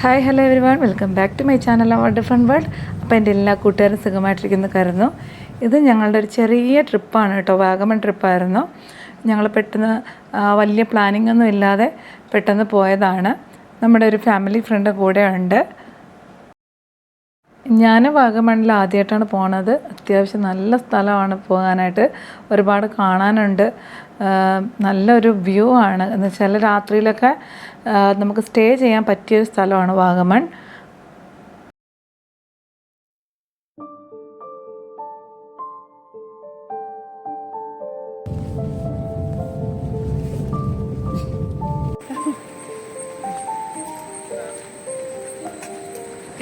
Hi hello everyone, welcome back to my channel our different world. അപ്പോൾ എൻ്റെ എല്ലാ കൂട്ടുകാരും സുഖമായിട്ടിരിക്കുന്നു കരുതുന്നു. ഇത് ഞങ്ങളുടെ ഒരു ചെറിയ ട്രിപ്പാണ് കേട്ടോ, വാഗമൺ ട്രിപ്പായിരുന്നു. ഞങ്ങൾ പെട്ടെന്ന് വലിയ പ്ലാനിംഗ് ഒന്നും ഇല്ലാതെ പെട്ടെന്ന് പോയതാണ്. നമ്മുടെ ഒരു ഫാമിലി ഫ്രണ്ട് കൂടെ ഉണ്ട്. ഞാൻ വാഗമണ്ണിൽ ആദ്യമായിട്ടാണ് പോണത്. അത്യാവശ്യം നല്ല സ്ഥലമാണ് പോകാനായിട്ട്, ഒരുപാട് കാണാനുണ്ട്. നല്ലൊരു വ്യൂ ആണ്. എന്ന് വെച്ചാൽ രാത്രിയിലൊക്കെ നമുക്ക് സ്റ്റേ ചെയ്യാൻ പറ്റിയൊരു സ്ഥലമാണ് വാഗമൺ.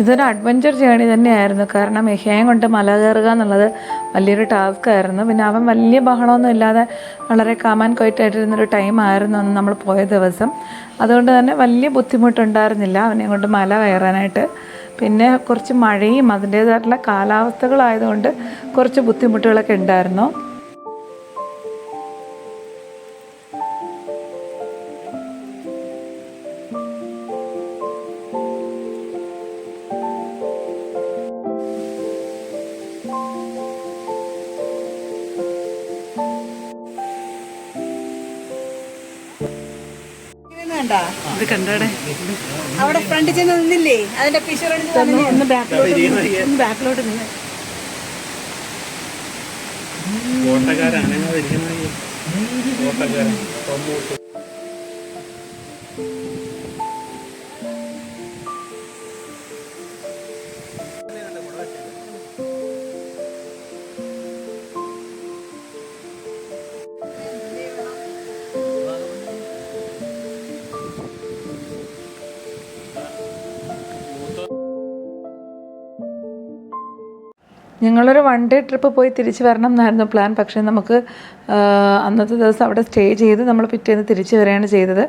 ഇതൊരു അഡ്വഞ്ചർ ജേണി തന്നെയായിരുന്നു. കാരണം എഹ്യയും കൊണ്ട് മല കയറുക എന്നുള്ളത് വലിയൊരു ടാസ്ക് ആയിരുന്നു. പിന്നെ അവൻ വലിയ ബഹളമൊന്നും ഇല്ലാതെ വളരെ കാമാൻ ക്വയറ്റായിട്ടിരുന്നൊരു ടൈമായിരുന്നു അന്ന് നമ്മൾ പോയ ദിവസം. അതുകൊണ്ട് തന്നെ വലിയ ബുദ്ധിമുട്ടുണ്ടായിരുന്നില്ല അവനെ കൊണ്ട് മല കയറാനായിട്ട്. പിന്നെ കുറച്ച് മഴയും അതിൻ്റേതായിട്ടുള്ള കാലാവസ്ഥകളായതുകൊണ്ട് കുറച്ച് ബുദ്ധിമുട്ടുകളൊക്കെ ഉണ്ടായിരുന്നു. ഇത് കണ്ടോടെ അവിടെ ഫ്രണ്ട് ചെന്ന് നിന്നില്ലേ, അതിന്റെ പിക്ചർ ഒന്ന് ബാക്കിലോട്ട് നിന്ന് ഞങ്ങളൊരു 1 ഡേ ട്രിപ്പ് പോയി തിരിച്ച് വരണം എന്നായിരുന്നു പ്ലാൻ. പക്ഷേ നമുക്ക് അന്നത്തെ ദിവസം അവിടെ സ്റ്റേ ചെയ്ത് നമ്മൾ പിറ്റേന്ന് തിരിച്ച് വരികയാണ് ചെയ്തത്.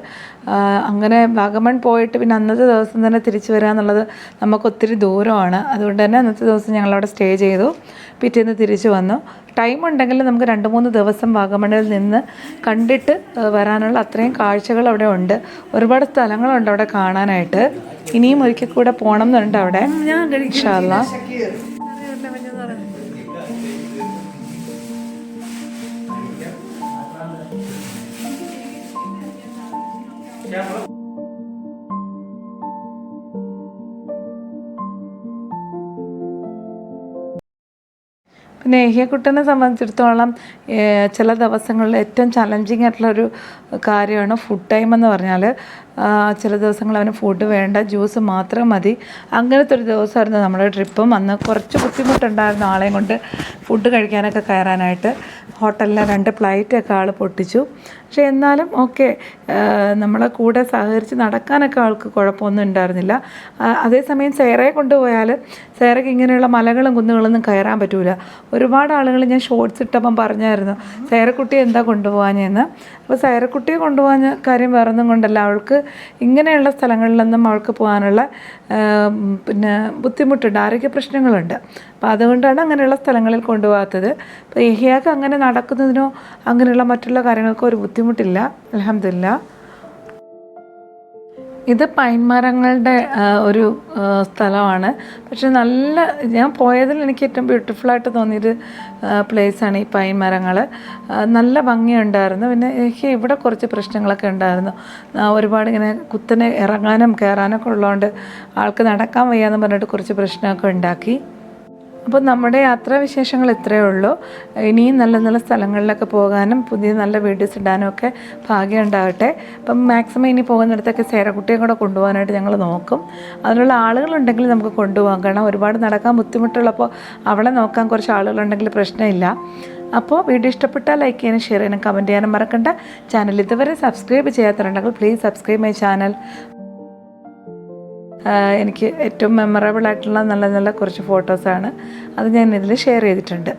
അങ്ങനെ വാഗമൺ പോയിട്ട് പിന്നെ അന്നത്തെ ദിവസം തന്നെ തിരിച്ച് വരിക എന്നുള്ളത് നമുക്കൊത്തിരി ദൂരമാണ്. അതുകൊണ്ട് തന്നെ അന്നത്തെ ദിവസം ഞങ്ങളവിടെ സ്റ്റേ ചെയ്തു, പിറ്റേന്ന് തിരിച്ച് വന്നു. ടൈം ഉണ്ടെങ്കിൽ നമുക്ക് 2-3 ദിവസം വാഗമണിൽ നിന്ന് കണ്ടിട്ട് വരാനുള്ള അത്രയും കാഴ്ചകൾ അവിടെ ഉണ്ട്. ഒരുപാട് സ്ഥലങ്ങളുണ്ട് അവിടെ കാണാനായിട്ട്. ഇനിയും ഒരിക്കൽ കൂടെ പോകണം എന്നുണ്ട് അവിടെ ഇൻഷാ അല്ലാ. പിന്നെ ഏഹ്യക്കുട്ടനെ സംബന്ധിച്ചിടത്തോളം ചില ദിവസങ്ങളിൽ ഏറ്റവും ചലഞ്ചിങ് ആയിട്ടുള്ളൊരു കാര്യമാണ് ഫുഡ് ടൈം എന്ന് പറഞ്ഞാൽ. ചില ദിവസങ്ങൾ അവന് ഫുഡ് വേണ്ട, ജ്യൂസ് മാത്രം മതി. അങ്ങനത്തെ ഒരു ദിവസമായിരുന്നു നമ്മുടെ ട്രിപ്പും. അന്ന് കുറച്ച് ബുദ്ധിമുട്ടുണ്ടായിരുന്നു ആളെയും കൊണ്ട് ഫുഡ് കഴിക്കാനൊക്കെ കയറാനായിട്ട്. ഹോട്ടലിലെ 2 പ്ലേറ്റൊക്കെ ആൾ പൊട്ടിച്ചു. പക്ഷേ എന്നാലും ഓക്കെ, നമ്മളെ കൂടെ സഹകരിച്ച് നടക്കാനൊക്കെ ആൾക്ക് കുഴപ്പമൊന്നും ഉണ്ടായിരുന്നില്ല. അതേസമയം സേറയെ കൊണ്ടുപോയാൽ സേറയ്ക്ക് ഇങ്ങനെയുള്ള മലകളും കുന്നുകളൊന്നും കയറാൻ പറ്റില്ല. ഒരുപാട് ആളുകൾ ഞാൻ ഷോർട്സ് ഇട്ടപ്പം പറഞ്ഞായിരുന്നു സേറക്കുട്ടി എന്താ കൊണ്ടുപോകാഞ്ഞെന്ന്. അപ്പോൾ സേറക്കുട്ടിയെ കൊണ്ടുപോകാൻ കാര്യം വേറൊന്നും കൊണ്ടല്ല, അവൾക്ക് ഇങ്ങനെയുള്ള സ്ഥലങ്ങളിലൊന്നും അവൾക്ക് പോകാനുള്ള പിന്നെ ബുദ്ധിമുട്ടുണ്ട്, ആരോഗ്യ പ്രശ്നങ്ങളുണ്ട്. അപ്പോൾ അതുകൊണ്ടാണ് അങ്ങനെയുള്ള സ്ഥലങ്ങളിൽ കൊണ്ടുപോകാത്തത്. അപ്പോൾ ഏഹ്യാക്ക് അങ്ങനെ നടക്കുന്നതിനോ അങ്ങനെയുള്ള മറ്റുള്ള കാര്യങ്ങൾക്കോ ഒരു ബുദ്ധിമുട്ടില്ല, അൽഹംദുലില്ലാ. ഇത് പൈൻ മരങ്ങളുടെ ഒരു സ്ഥലമാണ്. പക്ഷെ ഞാൻ പോയതിൽ എനിക്ക് ഏറ്റവും ബ്യൂട്ടിഫുള്ളായിട്ട് തോന്നിയൊരു പ്ലേസാണ് ഈ പൈൻ മരങ്ങൾ. നല്ല ഭംഗിയുണ്ടായിരുന്നു. പിന്നെ എനിക്ക് ഇവിടെ കുറച്ച് പ്രശ്നങ്ങളൊക്കെ ഉണ്ടായിരുന്നു. ഒരുപാട് ഇങ്ങനെ കുത്തനെ ഇറങ്ങാനും കയറാനൊക്കെ ഉള്ളതുകൊണ്ട് ആൾക്ക് നടക്കാൻ വയ്യാന്ന് പറഞ്ഞിട്ട് കുറച്ച് പ്രശ്നമൊക്കെ ഉണ്ടാക്കി. അപ്പോൾ നമ്മുടെ യാത്രാവിശേഷങ്ങൾ ഇത്രയേ ഉള്ളൂ. ഇനിയും നല്ല നല്ല സ്ഥലങ്ങളിലൊക്കെ പോകാനും പുതിയ നല്ല വീഡിയോസ് ഇടാനും ഒക്കെ ഭാഗ്യം ഉണ്ടാകട്ടെ. അപ്പം മാക്സിമം ഇനി പോകുന്നിടത്തൊക്കെ സേറക്കുട്ടിയെ കൂടെ കൊണ്ടുപോകാനായിട്ട് ഞങ്ങൾ നോക്കും. അതിനുള്ള ആളുകളുണ്ടെങ്കിൽ നമുക്ക് കൊണ്ടുപോകാം. കാരണം ഒരുപാട് നടക്കാൻ ബുദ്ധിമുട്ടുള്ളപ്പോൾ അവളെ നോക്കാൻ കുറച്ച് ആളുകളുണ്ടെങ്കിൽ പ്രശ്നമില്ല. അപ്പോൾ വീഡിയോ ഇഷ്ടപ്പെട്ടാൽ ലൈക്ക് ചെയ്യാനും ഷെയർ ചെയ്യാനും കമൻറ്റ് ചെയ്യാനും മറക്കണ്ട. ചാനൽ ഇതുവരെ സബ്സ്ക്രൈബ് ചെയ്യാത്തവരുണ്ടെങ്കിൽ പ്ലീസ് സബ്സ്ക്രൈബ് മൈ ചാനൽ. എനിക്ക് ഏറ്റവും മെമ്മറബിൾ ആയിട്ടുള്ള നല്ല നല്ല കുറച്ച് ഫോട്ടോസാണ് അത് ഞാൻ ഇതിൽ ഷെയർ ചെയ്തിട്ടുണ്ട്.